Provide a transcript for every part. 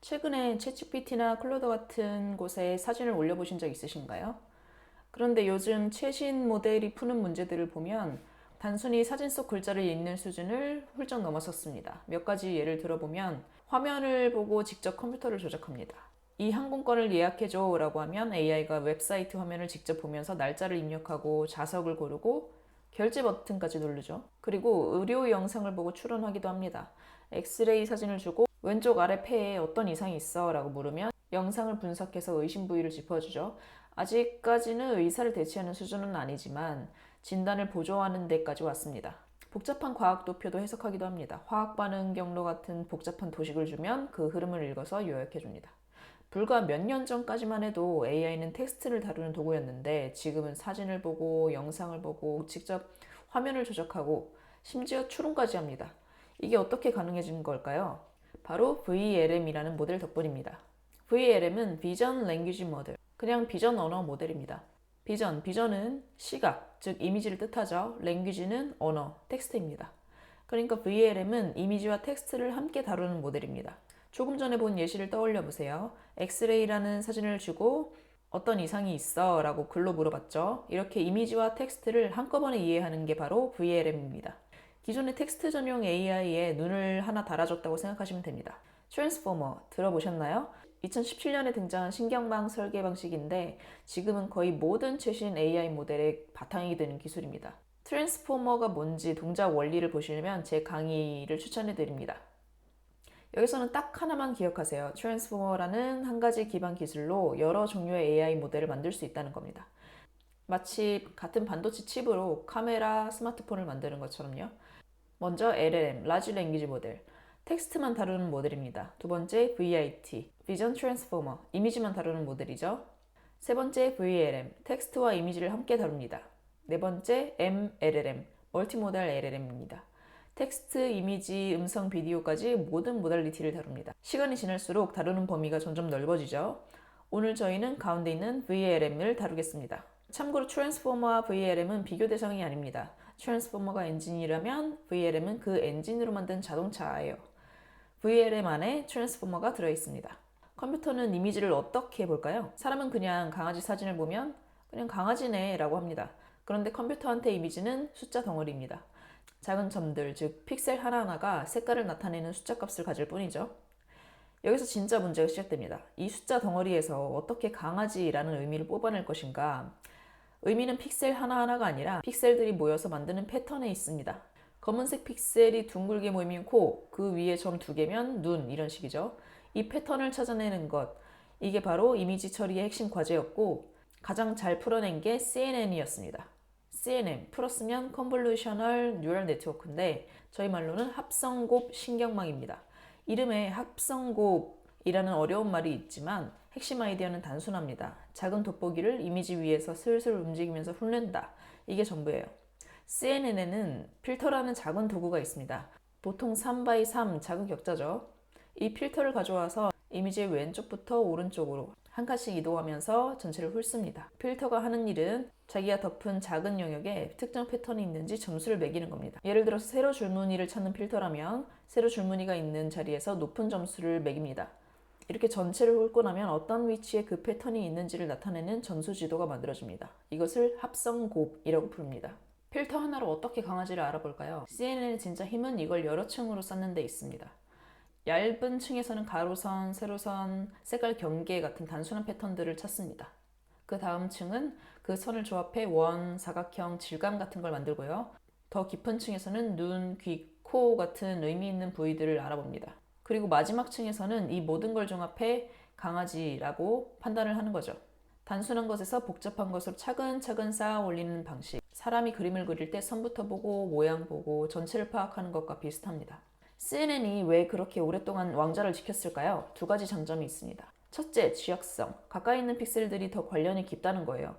최근에 챗GPT나 클로더 같은 곳에 사진을 올려보신 적 있으신가요? 그런데 요즘 최신 모델이 푸는 문제들을 보면 단순히 사진 속 글자를 읽는 수준을 훌쩍 넘어섰습니다. 몇 가지 예를 들어보면 화면을 보고 직접 컴퓨터를 조작합니다. 이 항공권을 예약해줘 라고 하면 AI가 웹사이트 화면을 직접 보면서 날짜를 입력하고 좌석을 고르고 결제 버튼까지 누르죠. 그리고 의료 영상을 보고 추론하기도 합니다. 엑스레이 사진을 주고 왼쪽 아래 폐에 어떤 이상이 있어 라고 물으면 영상을 분석해서 의심 부위를 짚어주죠. 아직까지는 의사를 대체하는 수준은 아니지만 진단을 보조하는 데까지 왔습니다. 복잡한 과학 도표도 해석하기도 합니다. 화학 반응 경로 같은 복잡한 도식을 주면 그 흐름을 읽어서 요약해줍니다. 불과 몇 년 전까지만 해도 AI는 텍스트를 다루는 도구였는데 지금은 사진을 보고 영상을 보고 직접 화면을 조작하고 심지어 추론까지 합니다. 이게 어떻게 가능해진 걸까요? 바로 VLM이라는 모델 덕분입니다. VLM은 비전 랭귀지 모델, 그냥 비전 언어 모델입니다. 비전은 시각, 즉 이미지를 뜻하죠. 랭귀지는 언어, 텍스트입니다. 그러니까 VLM은 이미지와 텍스트를 함께 다루는 모델입니다. 조금 전에 본 예시를 떠올려 보세요. 엑스레이라는 사진을 주고 어떤 이상이 있어 라고 글로 물어봤죠. 이렇게 이미지와 텍스트를 한꺼번에 이해하는 게 바로 VLM입니다. 기존의 텍스트 전용 AI에 눈을 하나 달아줬다고 생각하시면 됩니다. 트랜스포머 들어보셨나요? 2017년에 등장한 신경망 설계 방식인데 지금은 거의 모든 최신 AI 모델의 바탕이 되는 기술입니다. 트랜스포머가 뭔지 동작 원리를 보시려면 제 강의를 추천해 드립니다. 여기서는 딱 하나만 기억하세요. 트랜스포머라는 한 가지 기반 기술로 여러 종류의 AI 모델을 만들 수 있다는 겁니다. 마치 같은 반도체 칩으로 카메라, 스마트폰을 만드는 것처럼요. 먼저 LLM, 라지 랭귀지 모델, 텍스트만 다루는 모델입니다. 두 번째 VIT, 비전 트랜스포머, 이미지만 다루는 모델이죠. 세 번째 VLM, 텍스트와 이미지를 함께 다룹니다. 네 번째 MLLM, 멀티모달 LLM입니다. 텍스트, 이미지, 음성, 비디오까지 모든 모달리티를 다룹니다. 시간이 지날수록 다루는 범위가 점점 넓어지죠. 오늘 저희는 가운데 있는 VLM을 다루겠습니다. 참고로 트랜스포머와 VLM은 비교 대상이 아닙니다. 트랜스포머가 엔진이라면 VLM은 그 엔진으로 만든 자동차예요. VLM 안에 트랜스포머가 들어있습니다. 컴퓨터는 이미지를 어떻게 볼까요? 사람은 그냥 강아지 사진을 보면 그냥 강아지네 라고 합니다. 그런데 컴퓨터한테 이미지는 숫자 덩어리입니다. 작은 점들, 즉 픽셀 하나하나가 색깔을 나타내는 숫자 값을 가질 뿐이죠. 여기서 진짜 문제가 시작됩니다. 이 숫자 덩어리에서 어떻게 강아지라는 의미를 뽑아낼 것인가? 의미는 픽셀 하나하나가 아니라 픽셀들이 모여서 만드는 패턴에 있습니다. 검은색 픽셀이 둥글게 모이면 코, 그 위에 점 2개면 눈, 이런 식이죠. 이 패턴을 찾아내는 것, 이게 바로 이미지 처리의 핵심 과제였고 가장 잘 풀어낸 게 CNN이었습니다. CNN, 풀었으면 Convolutional Neural Network인데 저희 말로는 합성곱 신경망입니다. 이름에 합성곱이라는 어려운 말이 있지만 핵심 아이디어는 단순합니다. 작은 돋보기를 이미지 위에서 슬슬 움직이면서 훑는다. 이게 전부예요. CNN에는 필터라는 작은 도구가 있습니다. 보통 3x3 작은 격자죠. 이 필터를 가져와서 이미지의 왼쪽부터 오른쪽으로 한 칸씩 이동하면서 전체를 훑습니다. 필터가 하는 일은 자기가 덮은 작은 영역에 특정 패턴이 있는지 점수를 매기는 겁니다. 예를 들어서 세로 줄무늬를 찾는 필터라면 세로 줄무늬가 있는 자리에서 높은 점수를 매깁니다. 이렇게 전체를 훑고 나면 어떤 위치에 그 패턴이 있는지를 나타내는 전수 지도가 만들어집니다. 이것을 합성곱이라고 부릅니다. 필터 하나로 어떻게 강아지를 알아볼까요? CNN의 진짜 힘은 이걸 여러 층으로 쌓는 데 있습니다. 얇은 층에서는 가로선, 세로선, 색깔 경계 같은 단순한 패턴들을 찾습니다. 그 다음 층은 그 선을 조합해 원, 사각형, 질감 같은 걸 만들고요. 더 깊은 층에서는 눈, 귀, 코 같은 의미 있는 부위들을 알아봅니다. 그리고 마지막 층에서는 이 모든 걸 종합해 강아지라고 판단을 하는 거죠. 단순한 것에서 복잡한 것으로 차근차근 쌓아 올리는 방식. 사람이 그림을 그릴 때 선부터 보고 모양 보고 전체를 파악하는 것과 비슷합니다. CNN이 왜 그렇게 오랫동안 왕좌를 지켰을까요? 두 가지 장점이 있습니다. 첫째, 지역성. 가까이 있는 픽셀들이 더 관련이 깊다는 거예요.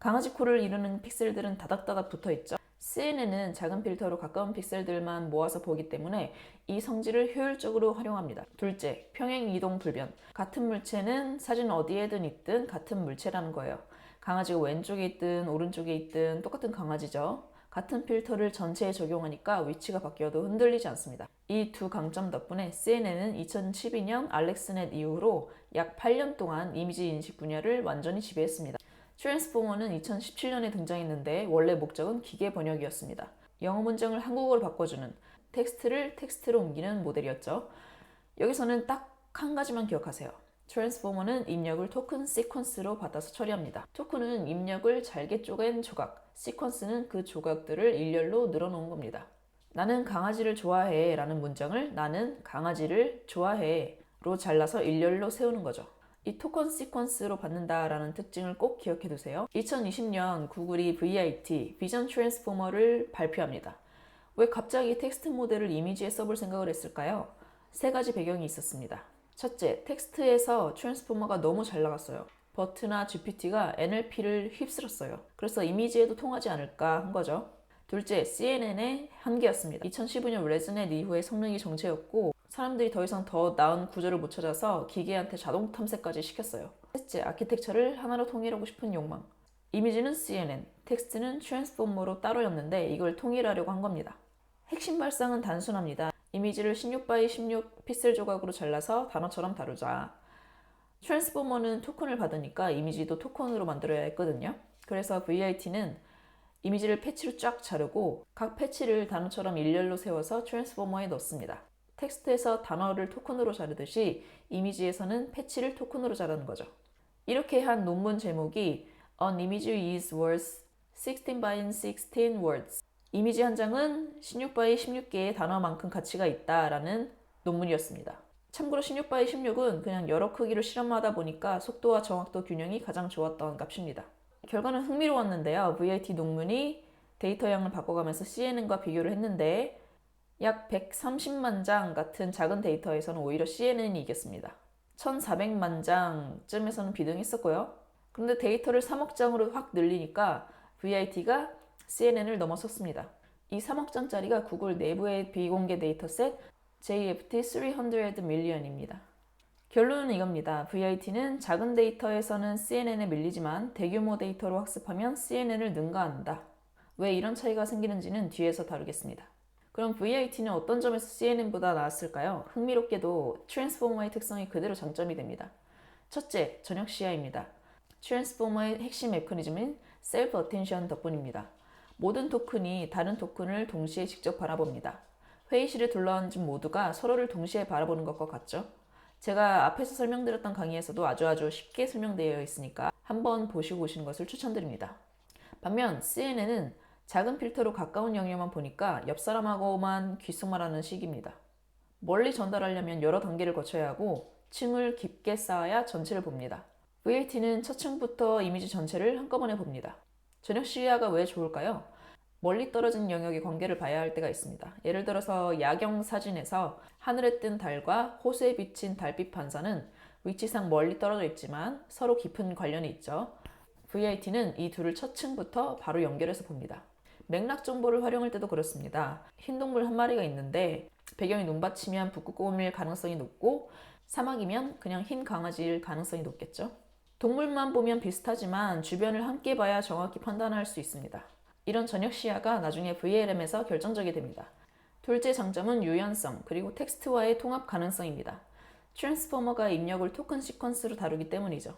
강아지 코를 이루는 픽셀들은 다닥다닥 붙어 있죠. CNN은 작은 필터로 가까운 픽셀들만 모아서 보기 때문에 이 성질을 효율적으로 활용합니다. 둘째, 평행 이동 불변. 같은 물체는 사진 어디에든 있든 같은 물체라는 거예요. 강아지가 왼쪽에 있든 오른쪽에 있든 똑같은 강아지죠. 같은 필터를 전체에 적용하니까 위치가 바뀌어도 흔들리지 않습니다. 이 두 강점 덕분에 CNN은 2012년 알렉스넷 이후로 약 8년 동안 이미지 인식 분야를 완전히 지배했습니다. 트랜스포머는 2017년에 등장했는데 원래 목적은 기계 번역이었습니다. 영어 문장을 한국어로 바꿔주는, 텍스트를 텍스트로 옮기는 모델이었죠. 여기서는 딱 한 가지만 기억하세요. 트랜스포머는 입력을 토큰 시퀀스로 받아서 처리합니다. 토큰은 입력을 잘게 쪼갠 조각, 시퀀스는 그 조각들을 일렬로 늘어놓은 겁니다. 나는 강아지를 좋아해 라는 문장을 나는 강아지를 좋아해 로 잘라서 일렬로 세우는 거죠. 이 토큰 시퀀스로 받는다 라는 특징을 꼭 기억해 두세요. 2020년 구글이 VIT, 비전 트랜스포머를 발표합니다. 왜 갑자기 텍스트 모델을 이미지에 써볼 생각을 했을까요? 세 가지 배경이 있었습니다. 첫째, 텍스트에서 트랜스포머가 너무 잘 나갔어요. 버트나 GPT가 NLP를 휩쓸었어요. 그래서 이미지에도 통하지 않을까 한 거죠. 둘째, CNN의 한계였습니다. 2015년 레즈넷 이후에 성능이 정체였고 사람들이 더 이상 더 나은 구조를 못 찾아서 기계한테 자동 탐색까지 시켰어요. 셋째, 아키텍처를 하나로 통일하고 싶은 욕망. 이미지는 CNN, 텍스트는 트랜스포머로 따로였는데 이걸 통일하려고 한 겁니다. 핵심 발상은 단순합니다. 이미지를 16x 16 픽셀 조각으로 잘라서 단어처럼 다루자. 트랜스포머는 토큰을 받으니까 이미지도 토큰으로 만들어야 했거든요. 그래서 VIT는 이미지를 패치로 쫙 자르고 각 패치를 단어처럼 일렬로 세워서 트랜스포머에 넣습니다. 텍스트에서 단어를 토큰으로 자르듯이 이미지에서는 패치를 토큰으로 자르는 거죠. 이렇게 한 논문 제목이 An image is worth 16 by 16 words. 이미지 한 장은 16by 16개의 단어만큼 가치가 있다라는 논문이었습니다. 참고로 16by 16은 그냥 여러 크기로 실험하다 보니까 속도와 정확도 균형이 가장 좋았던 값입니다. 결과는 흥미로웠는데요. VIT 논문이 데이터 양을 바꿔가면서 CNN과 비교를 했는데 약 130만 장 같은 작은 데이터에서는 오히려 CNN이 이겼습니다. 1400만 장쯤에서는 비등했었고요. 그런데 데이터를 3억 장으로 확 늘리니까 VIT가 CNN을 넘어섰습니다. 이 3억 장짜리가 구글 내부의 비공개 데이터셋 JFT 300 million입니다. 결론은 이겁니다. VIT는 작은 데이터에서는 CNN에 밀리지만 대규모 데이터로 학습하면 CNN을 능가한다. 왜 이런 차이가 생기는지는 뒤에서 다루겠습니다. 그럼 VIT는 어떤 점에서 CNN보다 나았을까요? 흥미롭게도 트랜스포머의 특성이 그대로 장점이 됩니다. 첫째, 저녁 시야입니다. 트랜스포머의 핵심 메커니즘인 셀프 어텐션 덕분입니다. 모든 토큰이 다른 토큰을 동시에 직접 바라봅니다. 회의실에 둘러앉은 모두가 서로를 동시에 바라보는 것과 같죠? 제가 앞에서 설명드렸던 강의에서도 아주 쉽게 설명되어 있으니까 한번 보시고 오시는 것을 추천드립니다. 반면 CNN은 작은 필터로 가까운 영역만 보니까 옆 사람하고만 귓속말하는 식입니다. 멀리 전달하려면 여러 단계를 거쳐야 하고 층을 깊게 쌓아야 전체를 봅니다. VIT는 첫 층부터 이미지 전체를 한꺼번에 봅니다. 저녁 시야가 왜 좋을까요? 멀리 떨어진 영역의 관계를 봐야 할 때가 있습니다. 예를 들어서 야경 사진에서 하늘에 뜬 달과 호수에 비친 달빛 반사는 위치상 멀리 떨어져 있지만 서로 깊은 관련이 있죠. VIT는 이 둘을 첫 층부터 바로 연결해서 봅니다. 맥락 정보를 활용할 때도 그렇습니다. 흰 동물 한 마리가 있는데 배경이 눈밭이면 북극곰일 가능성이 높고 사막이면 그냥 흰 강아지일 가능성이 높겠죠. 동물만 보면 비슷하지만 주변을 함께 봐야 정확히 판단할 수 있습니다. 이런 저녁 시야가 나중에 VLM에서 결정적이 됩니다. 둘째 장점은 유연성 그리고 텍스트와의 통합 가능성입니다. 트랜스포머가 입력을 토큰 시퀀스로 다루기 때문이죠.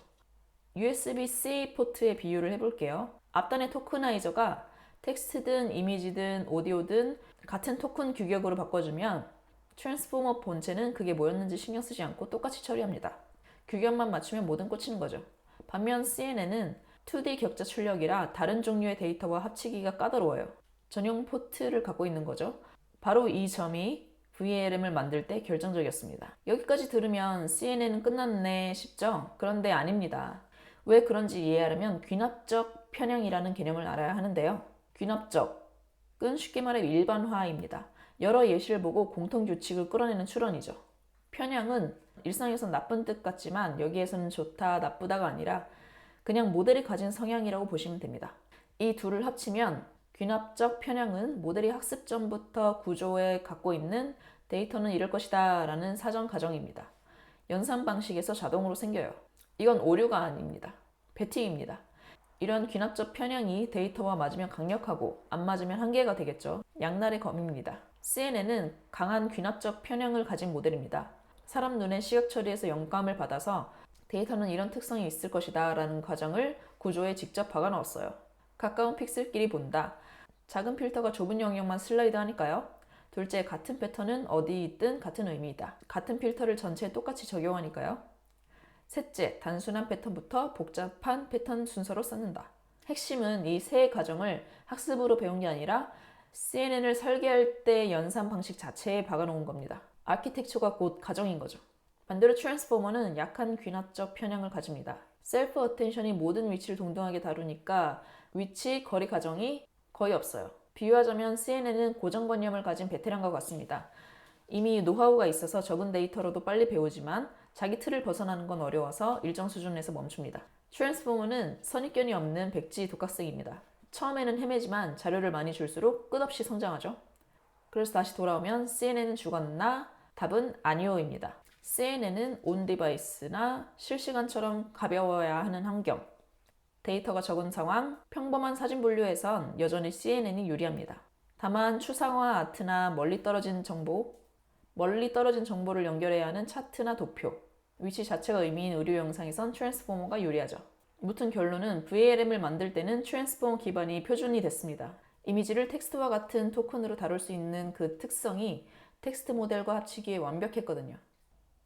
USB-C 포트의 비유를 해볼게요. 앞단의 토크나이저가 텍스트든 이미지든 오디오든 같은 토큰 규격으로 바꿔주면 트랜스포머 본체는 그게 뭐였는지 신경 쓰지 않고 똑같이 처리합니다. 규격만 맞추면 뭐든 꽂히는 거죠. 반면 CNN은 2D 격자 출력이라 다른 종류의 데이터와 합치기가 까다로워요. 전용 포트를 갖고 있는 거죠. 바로 이 점이 VLM을 만들 때 결정적이었습니다. 여기까지 들으면 CNN은 끝났네 싶죠? 그런데 아닙니다. 왜 그런지 이해하려면 귀납적 편향이라는 개념을 알아야 하는데요. 귀납적은 쉽게 말해 일반화입니다. 여러 예시를 보고 공통 규칙을 끌어내는 추론이죠. 편향은 일상에서 나쁜 뜻 같지만 여기에서는 좋다, 나쁘다가 아니라 그냥 모델이 가진 성향이라고 보시면 됩니다. 이 둘을 합치면 귀납적 편향은 모델이 학습 전부터 구조에 갖고 있는 데이터는 이럴 것이다 라는 사전 가정입니다. 연산 방식에서 자동으로 생겨요. 이건 오류가 아닙니다. 베팅입니다. 이런 귀납적 편향이 데이터와 맞으면 강력하고 안 맞으면 한계가 되겠죠. 양날의 검입니다. CNN은 강한 귀납적 편향을 가진 모델입니다. 사람 눈의 시각 처리에서 영감을 받아서 데이터는 이런 특성이 있을 것이다 라는 과정을 구조에 직접 박아 넣었어요. 가까운 픽셀끼리 본다. 작은 필터가 좁은 영역만 슬라이드 하니까요. 둘째, 같은 패턴은 어디 있든 같은 의미이다. 같은 필터를 전체에 똑같이 적용하니까요. 셋째, 단순한 패턴부터 복잡한 패턴 순서로 쌓는다. 핵심은 이 세 과정을 학습으로 배운 게 아니라 CNN을 설계할 때 연산 방식 자체에 박아놓은 겁니다. 아키텍처가 곧 가정인 거죠. 반대로 트랜스포머는 약한 귀납적 편향을 가집니다. 셀프 어텐션이 모든 위치를 동등하게 다루니까 위치, 거리 가정이 거의 없어요. 비유하자면 CNN은 고정관념을 가진 베테랑과 같습니다. 이미 노하우가 있어서 적은 데이터로도 빨리 배우지만 자기 틀을 벗어나는 건 어려워서 일정 수준에서 멈춥니다. 트랜스포머는 선입견이 없는 백지 독학생입니다. 처음에는 헤매지만 자료를 많이 줄수록 끝없이 성장하죠. 그래서 다시 돌아오면 CNN은 죽었나? 답은 아니오입니다. CNN은 온 디바이스나 실시간처럼 가벼워야 하는 환경, 데이터가 적은 상황, 평범한 사진 분류에선 여전히 CNN이 유리합니다. 다만 추상화 아트나 멀리 떨어진 정보를 연결해야 하는 차트나 도표, 위치 자체가 의미인 의료 영상에선 트랜스포머가 유리하죠. 무튼 결론은 VLM을 만들 때는 트랜스포머 기반이 표준이 됐습니다. 이미지를 텍스트와 같은 토큰으로 다룰 수 있는 그 특성이 텍스트 모델과 합치기에 완벽했거든요.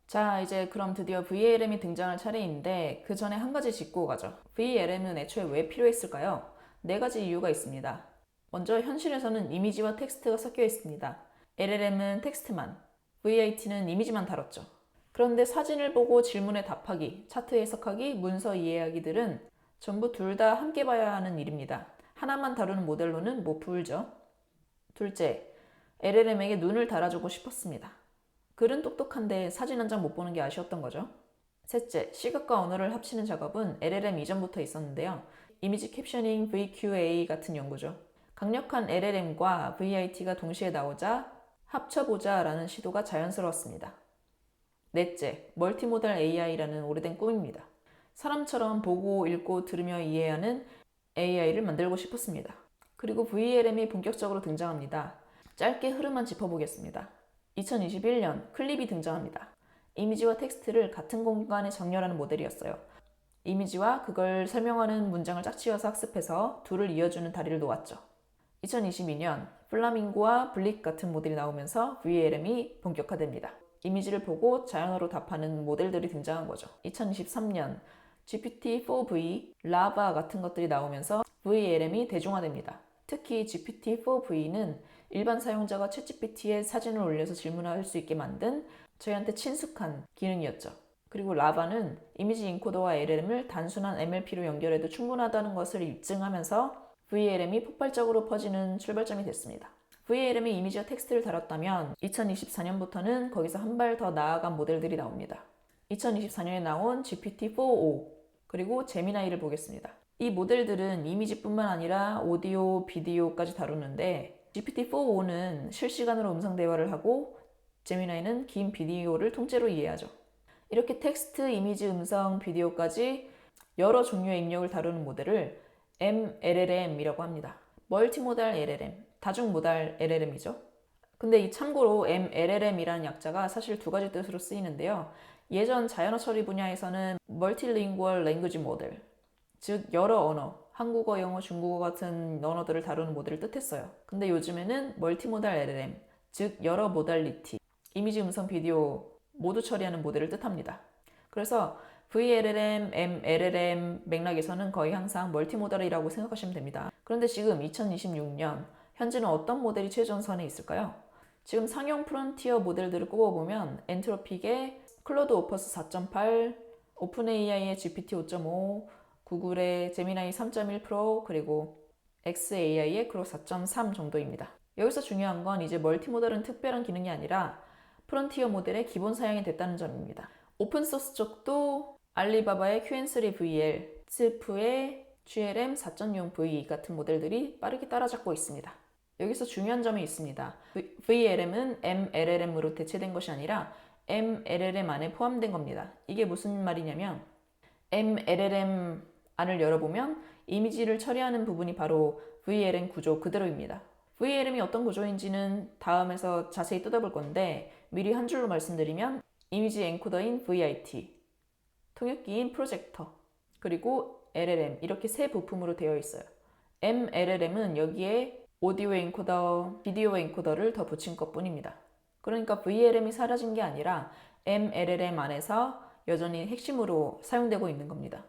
자, 이제 그럼 드디어 VLM이 등장할 차례인데 그 전에 한 가지 짚고 가죠. VLM은 애초에 왜 필요했을까요? 네 가지 이유가 있습니다. 먼저 현실에서는 이미지와 텍스트가 섞여 있습니다. LLM은 텍스트만, VIT는 이미지만 다뤘죠. 그런데 사진을 보고 질문에 답하기, 차트 해석하기, 문서 이해하기들은 전부 둘 다 함께 봐야 하는 일입니다. 하나만 다루는 모델로는 못 풀죠. 둘째, LLM에게 눈을 달아주고 싶었습니다. 글은 똑똑한데 사진 한 장 못 보는 게 아쉬웠던 거죠. 셋째, 시각과 언어를 합치는 작업은 LLM 이전부터 있었는데요. 이미지 캡셔닝 VQA 같은 연구죠. 강력한 LLM과 VIT가 동시에 나오자 합쳐보자 라는 시도가 자연스러웠습니다. 넷째, 멀티모달 AI라는 오래된 꿈입니다. 사람처럼 보고, 읽고, 들으며 이해하는 AI를 만들고 싶었습니다. 그리고 VLM이 본격적으로 등장합니다. 짧게 흐름만 짚어보겠습니다. 2021년 클립이 등장합니다. 이미지와 텍스트를 같은 공간에 정렬하는 모델이었어요. 이미지와 그걸 설명하는 문장을 짝지어서 학습해서 둘을 이어주는 다리를 놓았죠. 2022년 플라밍고와 블릭 같은 모델이 나오면서 VLM이 본격화됩니다. 이미지를 보고 자연어로 답하는 모델들이 등장한 거죠. 2023년 GPT-4V, 라바 같은 것들이 나오면서 VLM이 대중화됩니다. 특히 GPT-4V는 일반 사용자가 챗GPT에 사진을 올려서 질문할 수 있게 만든 저희한테 친숙한 기능이었죠. 그리고 라바는 이미지 인코더와 LLM을 단순한 MLP로 연결해도 충분하다는 것을 입증하면서 VLM이 폭발적으로 퍼지는 출발점이 됐습니다. VLM이 이미지와 텍스트를 다뤘다면 2024년부터는 거기서 한 발 더 나아간 모델들이 나옵니다. 2024년에 나온 GPT-4o 그리고 제미나이를 보겠습니다. 이 모델들은 이미지뿐만 아니라 오디오, 비디오까지 다루는데 GPT-4o는 실시간으로 음성 대화를 하고 제미나이는 긴 비디오를 통째로 이해하죠. 이렇게 텍스트, 이미지, 음성, 비디오까지 여러 종류의 입력을 다루는 모델을 MLLM이라고 합니다. 멀티모달 LLM, 다중모달 LLM이죠. 근데 이 참고로 MLLM이라는 약자가 사실 두 가지 뜻으로 쓰이는데요. 예전 자연어 처리 분야에서는 멀티링구얼 랭귀지 모델, 즉 여러 언어, 한국어, 영어, 중국어 같은 언어들을 다루는 모델을 뜻했어요. 근데 요즘에는 멀티모달 LLM, 즉 여러 모달리티, 이미지, 음성, 비디오 모두 처리하는 모델을 뜻합니다. 그래서 VLLM, MLLM 맥락에서는 거의 항상 멀티모달이라고 생각하시면 됩니다. 그런데 지금 2026년 현재는 어떤 모델이 최전선에 있을까요? 지금 상용 프론티어 모델들을 꼽아보면 엔트로픽의 클로드 오퍼스 4.8, 오픈AI의 GPT 5.5, 구글의 제미나이 3.1 프로, 그리고 xAI의 그로 4.3 정도입니다. 여기서 중요한 건 이제 멀티모델은 특별한 기능이 아니라 프론티어 모델의 기본 사양이 됐다는 점입니다. 오픈소스 쪽도 알리바바의 QN3VL, 스프의 GLM 4.0V 같은 모델들이 빠르게 따라잡고 있습니다. 여기서 중요한 점이 있습니다. VLM은 MLLM으로 대체된 것이 아니라 MLLM 안에 포함된 겁니다. 이게 무슨 말이냐면 MLLM 안을 열어보면 이미지를 처리하는 부분이 바로 VLM 구조 그대로입니다. VLM이 어떤 구조인지는 다음에서 자세히 뜯어볼 건데 미리 한 줄로 말씀드리면 이미지 엔코더인 VIT, 통역기인 프로젝터, 그리고 LLM 이렇게 세 부품으로 되어 있어요. MLLM은 여기에 오디오 엔코더, 비디오 엔코더를 더 붙인 것 뿐입니다. 그러니까 VLM이 사라진 게 아니라 MLLM 안에서 여전히 핵심으로 사용되고 있는 겁니다.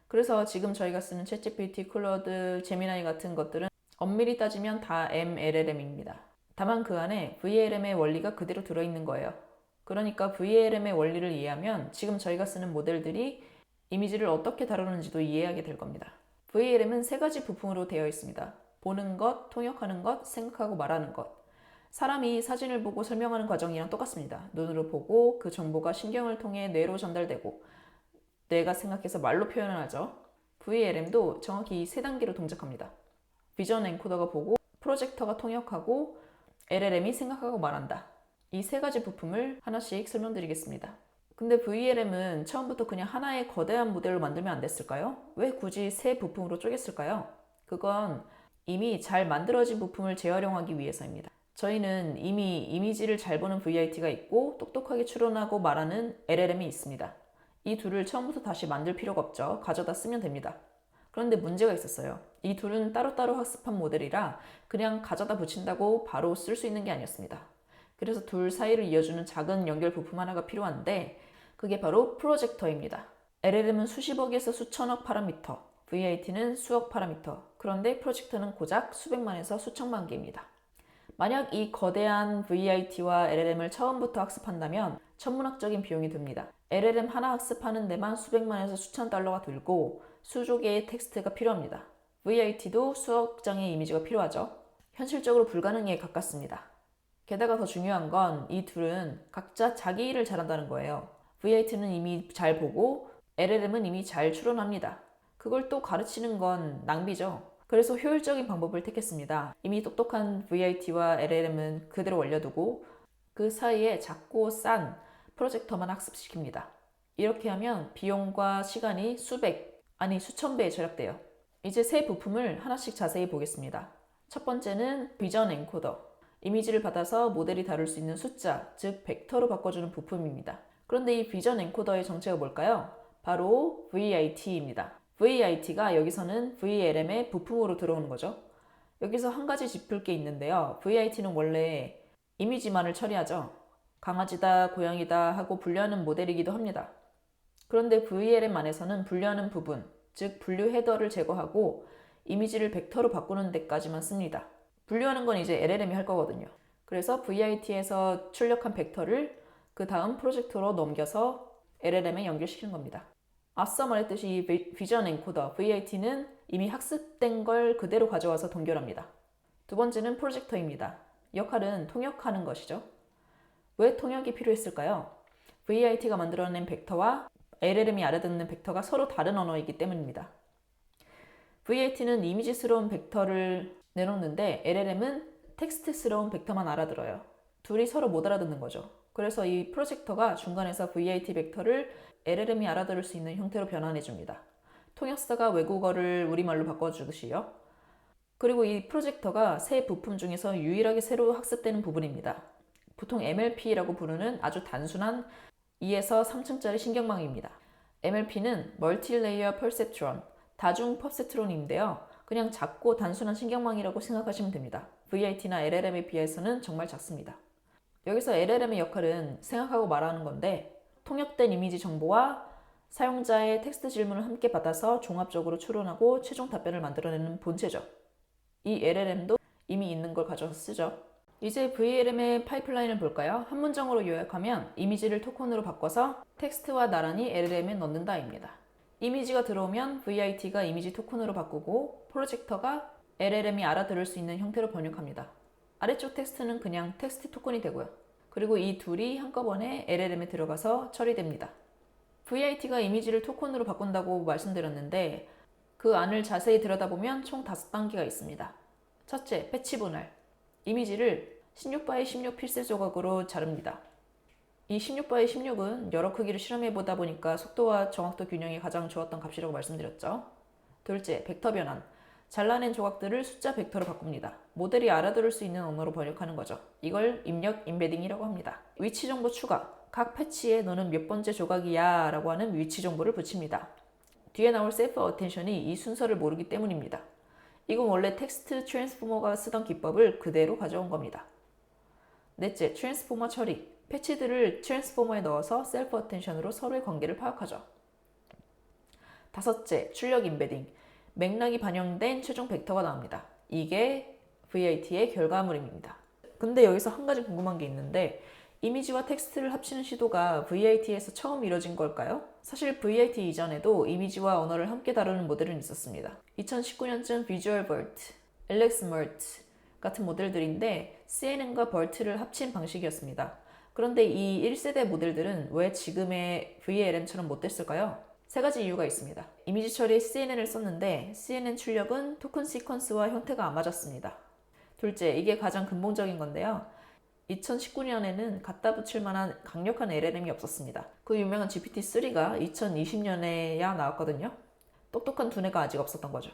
그래서 지금 저희가 쓰는 챗GPT, 클로드, 제미나이 같은 것들은 엄밀히 따지면 다 MLLM입니다. 다만 그 안에 VLM의 원리가 그대로 들어있는 거예요. 그러니까 VLM의 원리를 이해하면 지금 저희가 쓰는 모델들이 이미지를 어떻게 다루는지도 이해하게 될 겁니다. VLM은 세 가지 부품으로 되어 있습니다. 보는 것, 통역하는 것, 생각하고 말하는 것. 사람이 사진을 보고 설명하는 과정이랑 똑같습니다. 눈으로 보고 그 정보가 신경을 통해 뇌로 전달되고 뇌가 생각해서 말로 표현을 하죠. VLM도 정확히 이 세 단계로 동작합니다. 비전 엔코더가 보고 프로젝터가 통역하고 LLM이 생각하고 말한다. 이 세 가지 부품을 하나씩 설명드리겠습니다. 근데 VLM은 처음부터 그냥 하나의 거대한 모델로 만들면 안 됐을까요? 왜 굳이 세 부품으로 쪼갰을까요? 그건 이미 잘 만들어진 부품을 재활용하기 위해서입니다. 저희는 이미 이미지를 잘 보는 VIT가 있고 똑똑하게 추론하고 말하는 LLM이 있습니다. 이 둘을 처음부터 다시 만들 필요가 없죠. 가져다 쓰면 됩니다. 그런데 문제가 있었어요. 이 둘은 따로따로 학습한 모델이라 그냥 가져다 붙인다고 바로 쓸 수 있는 게 아니었습니다. 그래서 둘 사이를 이어주는 작은 연결 부품 하나가 필요한데 그게 바로 프로젝터입니다. LLM은 수십억에서 수천억 파라미터, VIT는 수억 파라미터, 그런데 프로젝터는 고작 수백만에서 수천만 개입니다. 만약 이 거대한 VIT와 LLM을 처음부터 학습한다면 천문학적인 비용이 듭니다. LLM 하나 학습하는 데만 수백만에서 수천 달러가 들고 수조 개의 텍스트가 필요합니다. VIT도 수억 장의 이미지가 필요하죠. 현실적으로 불가능에 가깝습니다. 게다가 더 중요한 건 이 둘은 각자 자기 일을 잘한다는 거예요. VIT는 이미 잘 보고 LLM은 이미 잘 추론합니다. 그걸 또 가르치는 건 낭비죠. 그래서 효율적인 방법을 택했습니다. 이미 똑똑한 VIT와 LLM은 그대로 올려두고 그 사이에 작고 싼 프로젝터만 학습시킵니다. 이렇게 하면 비용과 시간이 수백, 아니 수천 배에 절약돼요. 이제 세 부품을 하나씩 자세히 보겠습니다. 첫 번째는 비전 엔코더. 이미지를 받아서 모델이 다룰 수 있는 숫자, 즉 벡터로 바꿔주는 부품입니다. 그런데 이 비전 엔코더의 정체가 뭘까요? 바로 VIT입니다. VIT가 여기서는 VLM의 부품으로 들어오는 거죠. 여기서 한 가지 짚을 게 있는데요. VIT는 원래 이미지만을 처리하죠. 강아지다, 고양이다 하고 분류하는 모델이기도 합니다. 그런데 VLM 안에서는 분류하는 부분, 즉 분류 헤더를 제거하고 이미지를 벡터로 바꾸는 데까지만 씁니다. 분류하는 건 이제 LLM이 할 거거든요. 그래서 VIT에서 출력한 벡터를 그 다음 프로젝터로 넘겨서 LLM에 연결시키는 겁니다. 앞서 말했듯이 이 비전 엔코더 VIT는 이미 학습된 걸 그대로 가져와서 동결합니다. 두 번째는 프로젝터입니다. 역할은 통역하는 것이죠. 왜 통역이 필요했을까요? VIT가 만들어낸 벡터와 LLM이 알아듣는 벡터가 서로 다른 언어이기 때문입니다. VIT는 이미지스러운 벡터를 내놓는데 LLM은 텍스트스러운 벡터만 알아들어요. 둘이 서로 못 알아듣는 거죠. 그래서 이 프로젝터가 중간에서 VIT 벡터를 LLM이 알아들을 수 있는 형태로 변환해 줍니다. 통역사가 외국어를 우리말로 바꿔주듯이요. 그리고 이 프로젝터가 세 부품 중에서 유일하게 새로 학습되는 부분입니다. 보통 MLP라고 부르는 아주 단순한 2에서 3층짜리 신경망입니다. MLP는 멀티레이어 퍼셉트론, 다중 퍼셉트론인데요. 그냥 작고 단순한 신경망이라고 생각하시면 됩니다. VIT나 LLM에 비해서는 정말 작습니다. 여기서 LLM의 역할은 생각하고 말하는 건데 통역된 이미지 정보와 사용자의 텍스트 질문을 함께 받아서 종합적으로 추론하고 최종 답변을 만들어내는 본체죠. 이 LLM도 이미 있는 걸 가져서 쓰죠. 이제 VLM의 파이프라인을 볼까요? 한 문장으로 요약하면 이미지를 토큰으로 바꿔서 텍스트와 나란히 LLM에 넣는다입니다. 이미지가 들어오면 VIT가 이미지 토큰으로 바꾸고 프로젝터가 LLM이 알아들을 수 있는 형태로 번역합니다. 아래쪽 텍스트는 그냥 텍스트 토큰이 되고요. 그리고 이 둘이 한꺼번에 LLM에 들어가서 처리됩니다. VIT가 이미지를 토큰으로 바꾼다고 말씀드렸는데 그 안을 자세히 들여다보면 총 5단계가 있습니다. 첫째, 패치 분할. 이미지를 16x 16 픽셀 조각으로 자릅니다. 이 16x 16은 여러 크기를 실험해 보다 보니까 속도와 정확도 균형이 가장 좋았던 값이라고 말씀드렸죠. 둘째, 벡터 변환. 잘라낸 조각들을 숫자 벡터로 바꿉니다. 모델이 알아들을 수 있는 언어로 번역하는 거죠. 이걸 입력 임베딩이라고 합니다. 위치 정보 추가. 각 패치에 너는 몇 번째 조각이야 라고 하는 위치 정보를 붙입니다. 뒤에 나올 셀프 어텐션이 이 순서를 모르기 때문입니다. 이건 원래 텍스트 트랜스포머가 쓰던 기법을 그대로 가져온 겁니다. 넷째, 트랜스포머 처리. 패치들을 트랜스포머에 넣어서 셀프 어텐션으로 서로의 관계를 파악하죠. 다섯째, 출력 임베딩. 맥락이 반영된 최종 벡터가 나옵니다. 이게 VIT의 결과물입니다. 근데 여기서 한 가지 궁금한 게 있는데 이미지와 텍스트를 합치는 시도가 VIT에서 처음 이뤄진 걸까요? 사실 VIT 이전에도 이미지와 언어를 함께 다루는 모델은 있었습니다. 2019년쯤 비주얼 벌트, 엘렉스 멀트 같은 모델들인데 CNN과 벌트를 합친 방식이었습니다. 그런데 이 1세대 모델들은 왜 지금의 VLM처럼 못 됐을까요? 세 가지 이유가 있습니다. 이미지 처리에 CNN을 썼는데 CNN 출력은 토큰 시퀀스와 형태가 안 맞았습니다. 둘째, 이게 가장 근본적인 건데요. 2019년에는 갖다 붙일 만한 강력한 LLM이 없었습니다. 그 유명한 GPT-3가 2020년에야 나왔거든요. 똑똑한 두뇌가 아직 없었던 거죠.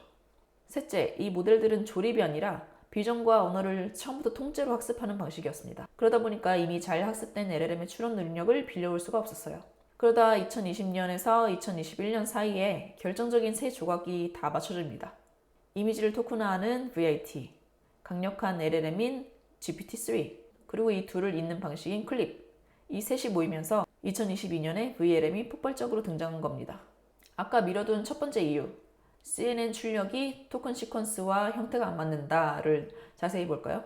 셋째, 이 모델들은 조립이 아니라 비전과 언어를 처음부터 통째로 학습하는 방식이었습니다. 그러다 보니까 이미 잘 학습된 LLM의 추론 능력을 빌려올 수가 없었어요. 그러다 2020년에서 2021년 사이에 결정적인 세 조각이 다 맞춰집니다. 이미지를 토큰화하는 VIT, 강력한 LLM인 GPT-3, 그리고 이 둘을 잇는 방식인 클립. 이 셋이 모이면서 2022년에 VLM이 폭발적으로 등장한 겁니다. 아까 미뤄둔 첫 번째 이유, CNN 출력이 토큰 시퀀스와 형태가 안 맞는다를 자세히 볼까요?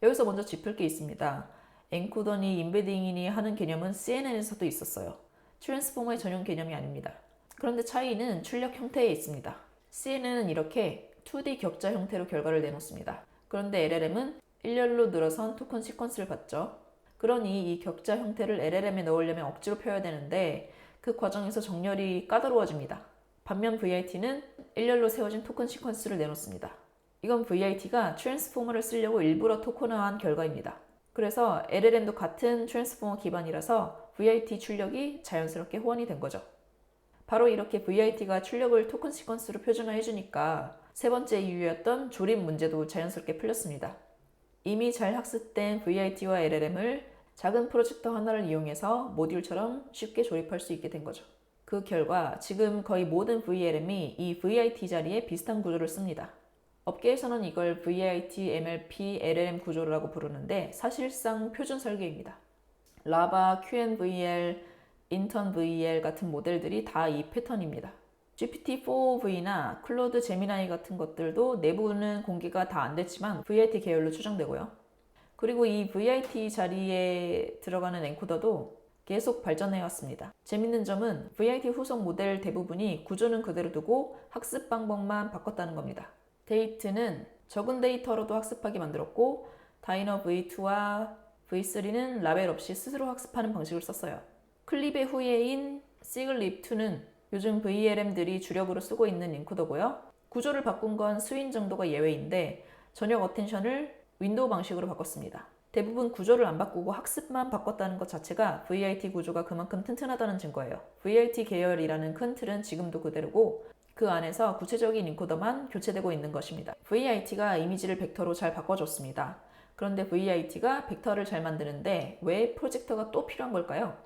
여기서 먼저 짚을 게 있습니다. 엔코더니 임베딩이니 하는 개념은 CNN에서도 있었어요. 트랜스포머의 전용 개념이 아닙니다. 그런데 차이는 출력 형태에 있습니다. CNN은 이렇게 2D 격자 형태로 결과를 내놓습니다. 그런데 LLM은 일렬로 늘어선 토큰 시퀀스를 받죠. 그러니 이 격자 형태를 LLM에 넣으려면 억지로 펴야 되는데 그 과정에서 정렬이 까다로워집니다. 반면 VIT는 일렬로 세워진 토큰 시퀀스를 내놓습니다. 이건 VIT가 트랜스포머를 쓰려고 일부러 토큰화한 결과입니다. 그래서 LLM도 같은 트랜스포머 기반이라서 VIT 출력이 자연스럽게 호환이 된 거죠. 바로 이렇게 VIT가 출력을 토큰 시퀀스로 표준화해주니까 세 번째 이유였던 조립 문제도 자연스럽게 풀렸습니다. 이미 잘 학습된 VIT와 LLM을 작은 프로젝터 하나를 이용해서 모듈처럼 쉽게 조립할 수 있게 된 거죠. 그 결과 지금 거의 모든 VLM이 이 VIT 자리에 비슷한 구조를 씁니다. 업계에서는 이걸 VIT, MLP, LLM 구조라고 부르는데 사실상 표준 설계입니다. 라바, QNVL, 인턴VL 같은 모델들이 다 이 패턴입니다. GPT-4V나 클로드 제미나이 같은 것들도 내부는 공개가 다 안 됐지만 VIT 계열로 추정되고요. 그리고 이 VIT 자리에 들어가는 엔코더도 계속 발전해 왔습니다. 재밌는 점은 VIT 후속 모델 대부분이 구조는 그대로 두고 학습 방법만 바꿨다는 겁니다. 데이트는 적은 데이터로도 학습하게 만들었고 다이너 V2와 V3는 라벨 없이 스스로 학습하는 방식을 썼어요. 클립의 후예인 시글립2는 요즘 VLM들이 주력으로 쓰고 있는 인코더고요. 구조를 바꾼 건 스윈 정도가 예외인데 전역 어텐션을 윈도우 방식으로 바꿨습니다. 대부분 구조를 안 바꾸고 학습만 바꿨다는 것 자체가 VIT 구조가 그만큼 튼튼하다는 증거예요. VIT 계열이라는 큰 틀은 지금도 그대로고 그 안에서 구체적인 인코더만 교체되고 있는 것입니다. VIT가 이미지를 벡터로 잘 바꿔줬습니다. 그런데 VIT가 벡터를 잘 만드는데 왜 프로젝터가 또 필요한 걸까요?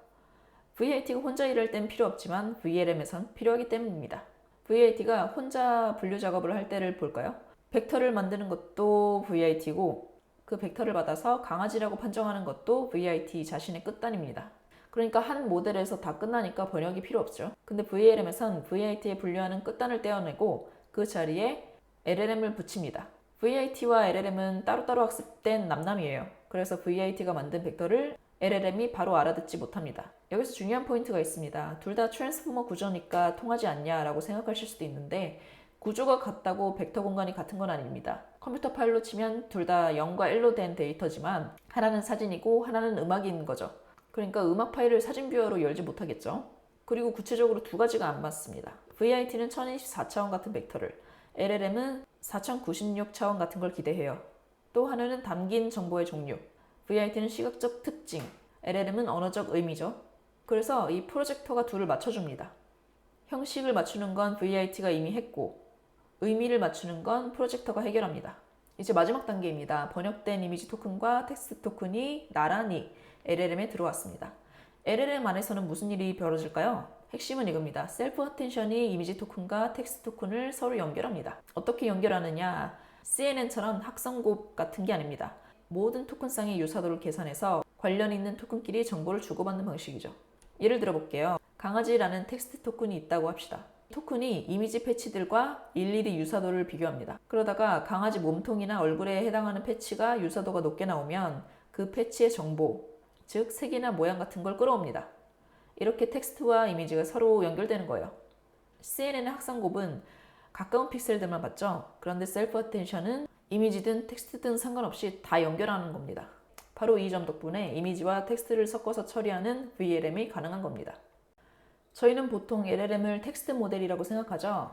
VIT가 혼자 일할 땐 필요 없지만 VLM에선 필요하기 때문입니다. VIT가 혼자 분류 작업을 할 때를 볼까요? 벡터를 만드는 것도 VIT고 그 벡터를 받아서 강아지라고 판정하는 것도 VIT 자신의 끝단입니다. 그러니까 한 모델에서 다 끝나니까 번역이 필요 없죠. 근데 VLM에선 VIT에 분류하는 끝단을 떼어내고 그 자리에 LLM을 붙입니다. VIT와 LLM은 따로따로 학습된 남남이에요. 그래서 VIT가 만든 벡터를 LLM이 바로 알아듣지 못합니다. 여기서 중요한 포인트가 있습니다. 둘 다 트랜스포머 구조니까 통하지 않냐라고 생각하실 수도 있는데 구조가 같다고 벡터 공간이 같은 건 아닙니다. 컴퓨터 파일로 치면 둘 다 0과 1로 된 데이터지만 하나는 사진이고 하나는 음악인 거죠. 그러니까 음악 파일을 사진 뷰어로 열지 못하겠죠. 그리고 구체적으로 두 가지가 안 맞습니다. VIT는 1024차원 같은 벡터를, LLM은 4096차원 같은 걸 기대해요. 또 하나는 담긴 정보의 종류, VIT는 시각적 특징, LLM은 언어적 의미죠. 그래서 이 프로젝터가 둘을 맞춰줍니다. 형식을 맞추는 건 VIT가 이미 했고 의미를 맞추는 건 프로젝터가 해결합니다. 이제 마지막 단계입니다. 번역된 이미지 토큰과 텍스트 토큰이 나란히 LLM에 들어왔습니다. LLM 안에서는 무슨 일이 벌어질까요? 핵심은 이겁니다. 셀프 어텐션이 이미지 토큰과 텍스트 토큰을 서로 연결합니다. 어떻게 연결하느냐? CNN처럼 학성곱 같은 게 아닙니다. 모든 토큰쌍의 유사도를 계산해서 관련 있는 토큰끼리 정보를 주고받는 방식이죠. 예를 들어 볼게요. 강아지라는 텍스트 토큰이 있다고 합시다. 토큰이 이미지 패치들과 일일이 유사도를 비교합니다. 그러다가 강아지 몸통이나 얼굴에 해당하는 패치가 유사도가 높게 나오면 그 패치의 정보, 즉 색이나 모양 같은 걸 끌어옵니다. 이렇게 텍스트와 이미지가 서로 연결되는 거예요. CNN의 학상곱은 가까운 픽셀들만 봤죠? 그런데 셀프 어텐션은 이미지든 텍스트든 상관없이 다 연결하는 겁니다. 바로 이 점 덕분에 이미지와 텍스트를 섞어서 처리하는 VLM이 가능한 겁니다. 저희는 보통 LLM을 텍스트 모델이라고 생각하죠.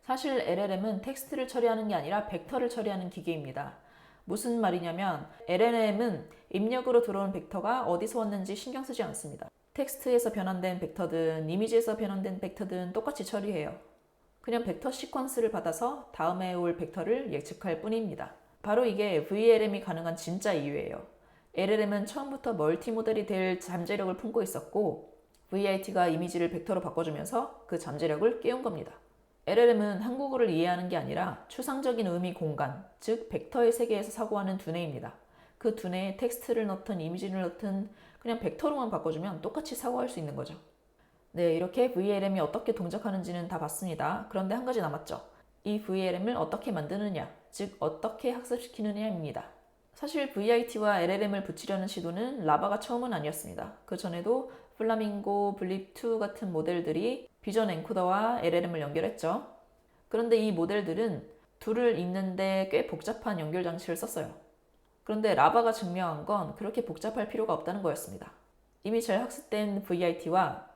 사실 LLM은 텍스트를 처리하는 게 아니라 벡터를 처리하는 기계입니다. 무슨 말이냐면 LLM은 입력으로 들어온 벡터가 어디서 왔는지 신경 쓰지 않습니다. 텍스트에서 변환된 벡터든 이미지에서 변환된 벡터든 똑같이 처리해요. 그냥 벡터 시퀀스를 받아서 다음에 올 벡터를 예측할 뿐입니다. 바로 이게 VLM이 가능한 진짜 이유예요. LLM은 처음부터 멀티모델이 될 잠재력을 품고 있었고 VIT가 이미지를 벡터로 바꿔주면서 그 잠재력을 깨운 겁니다. LLM은 한국어를 이해하는 게 아니라 추상적인 의미 공간, 즉 벡터의 세계에서 사고하는 두뇌입니다. 그 두뇌에 텍스트를 넣든 이미지를 넣든 그냥 벡터로만 바꿔주면 똑같이 사고할 수 있는 거죠. 네, 이렇게 VLM이 어떻게 동작하는지는 다 봤습니다. 그런데 한 가지 남았죠. 이 VLM을 어떻게 만드느냐, 즉 어떻게 학습시키느냐입니다. 사실 VIT와 LLM을 붙이려는 시도는 라바가 처음은 아니었습니다. 그 전에도 플라밍고, 블립2 같은 모델들이 비전 엔코더와 LLM을 연결했죠. 그런데 이 모델들은 둘을 잇는데 꽤 복잡한 연결 장치를 썼어요. 그런데 라바가 증명한 건 그렇게 복잡할 필요가 없다는 거였습니다. 이미 잘 학습된 VIT와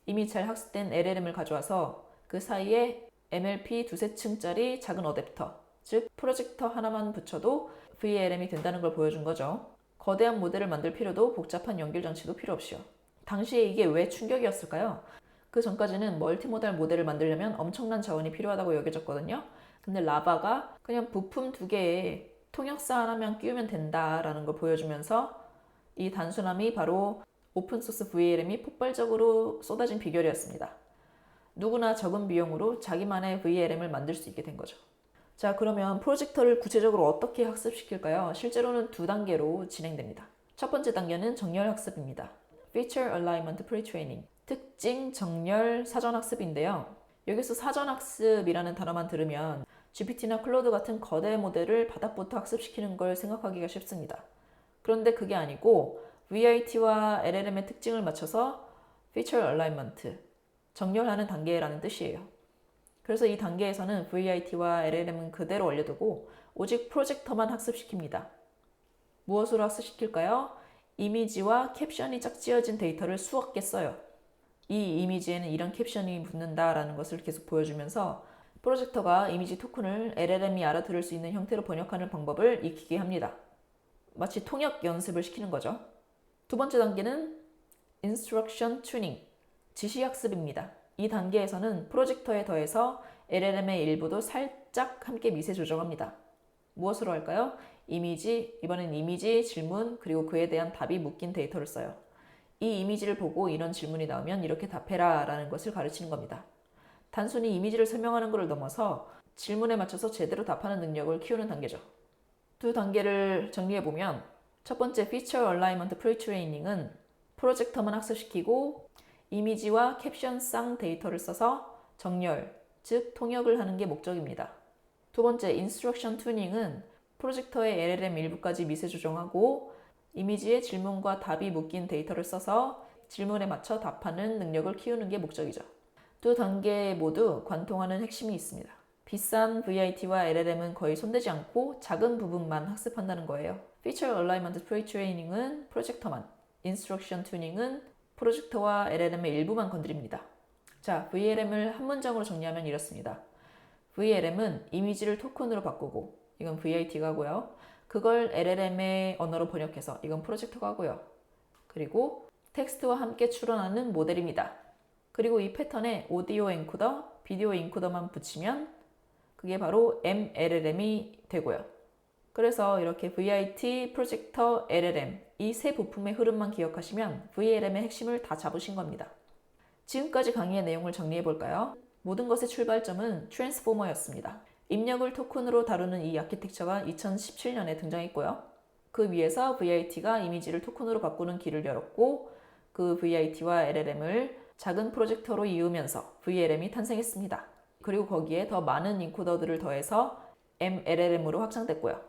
이미 잘 학습된 LLM을 가져와서 그 사이에 MLP 두세 층짜리 작은 어댑터, 즉 프로젝터 하나만 붙여도 VLM이 된다는 걸 보여준 거죠. 거대한 모델을 만들 필요도 복잡한 연결 장치도 필요 없이요. 당시에 이게 왜 충격이었을까요? 그 전까지는 멀티모달 모델을 만들려면 엄청난 자원이 필요하다고 여겨졌거든요. 근데 라바가 그냥 부품 두 개에 통역사 하나만 끼우면 된다라는 걸 보여주면서 이 단순함이 바로 오픈소스 VLM이 폭발적으로 쏟아진 비결이었습니다. 누구나 적은 비용으로 자기만의 VLM을 만들 수 있게 된 거죠. 자, 그러면 프로젝터를 구체적으로 어떻게 학습시킬까요? 실제로는 두 단계로 진행됩니다. 첫 번째 단계는 정렬 학습입니다. Feature Alignment Pre-Training, 특징 정렬 사전 학습인데요. 여기서 사전 학습이라는 단어만 들으면 GPT나 클로드 같은 거대 모델을 바닥부터 학습시키는 걸 생각하기가 쉽습니다. 그런데 그게 아니고 VIT와 LLM의 특징을 맞춰서 Feature Alignment, 정렬하는 단계라는 뜻이에요. 그래서 이 단계에서는 VIT와 LLM은 그대로 올려두고 오직 프로젝터만 학습시킵니다. 무엇으로 학습시킬까요? 이미지와 캡션이 짝지어진 데이터를 수억 개 써요. 이 이미지에는 이런 캡션이 붙는다라는 것을 계속 보여주면서 프로젝터가 이미지 토큰을 LLM이 알아들을 수 있는 형태로 번역하는 방법을 익히게 합니다. 마치 통역 연습을 시키는 거죠. 두 번째 단계는 Instruction Tuning, 지시학습입니다. 이 단계에서는 프로젝터에 더해서 LLM의 일부도 살짝 함께 미세 조정합니다. 무엇으로 할까요? 이번엔 이미지, 질문, 그리고 그에 대한 답이 묶인 데이터를 써요. 이 이미지를 보고 이런 질문이 나오면 이렇게 답해라 라는 것을 가르치는 겁니다. 단순히 이미지를 설명하는 것을 넘어서 질문에 맞춰서 제대로 답하는 능력을 키우는 단계죠. 두 단계를 정리해보면 첫 번째 Feature Alignment Pre-Training은 프로젝터만 학습시키고 이미지와 캡션쌍 데이터를 써서 정렬, 즉 통역을 하는 게 목적입니다. 두 번째 Instruction Tuning은 프로젝터의 LLM 일부까지 미세 조정하고 이미지에 질문과 답이 묶인 데이터를 써서 질문에 맞춰 답하는 능력을 키우는 게 목적이죠. 두 단계 모두 관통하는 핵심이 있습니다. 비싼 VIT와 LLM은 거의 손대지 않고 작은 부분만 학습한다는 거예요. Feature Alignment Pre-Training은 프로젝터만, Instruction Tuning은 프로젝터와 LLM의 일부만 건드립니다. 자, VLM을 한 문장으로 정리하면 이렇습니다. VLM은 이미지를 토큰으로 바꾸고, 이건 VIT가 하고요. 그걸 LLM의 언어로 번역해서, 이건 프로젝터가 하고요. 그리고 텍스트와 함께 추론하는 모델입니다. 그리고 이 패턴에 오디오 엔코더, 비디오 엔코더만 붙이면 그게 바로 MLLM이 되고요. 그래서 이렇게 VIT, 프로젝터, LLM 이 세 부품의 흐름만 기억하시면 VLM의 핵심을 다 잡으신 겁니다. 지금까지 강의의 내용을 정리해 볼까요? 모든 것의 출발점은 트랜스포머였습니다. 입력을 토큰으로 다루는 이 아키텍처가 2017년에 등장했고요. 그 위에서 VIT가 이미지를 토큰으로 바꾸는 길을 열었고 그 VIT와 LLM을 작은 프로젝터로 이으면서 VLM이 탄생했습니다. 그리고 거기에 더 많은 인코더들을 더해서 MLLM으로 확장됐고요.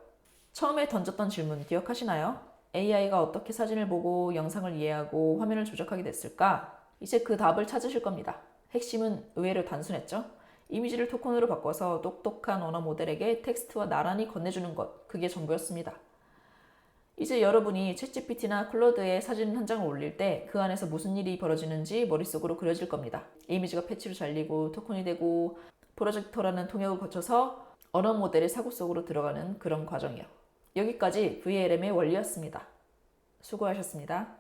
처음에 던졌던 질문 기억하시나요? AI가 어떻게 사진을 보고 영상을 이해하고 화면을 조작하게 됐을까? 이제 그 답을 찾으실 겁니다. 핵심은 의외로 단순했죠? 이미지를 토큰으로 바꿔서 똑똑한 언어 모델에게 텍스트와 나란히 건네주는 것, 그게 전부였습니다. 이제 여러분이 챗GPT나 클로드에 사진 한 장을 올릴 때 그 안에서 무슨 일이 벌어지는지 머릿속으로 그려질 겁니다. 이미지가 패치로 잘리고 토큰이 되고 프로젝터라는 통역을 거쳐서 언어 모델의 사고 속으로 들어가는 그런 과정이요. 여기까지 VLM의 원리였습니다. 수고하셨습니다.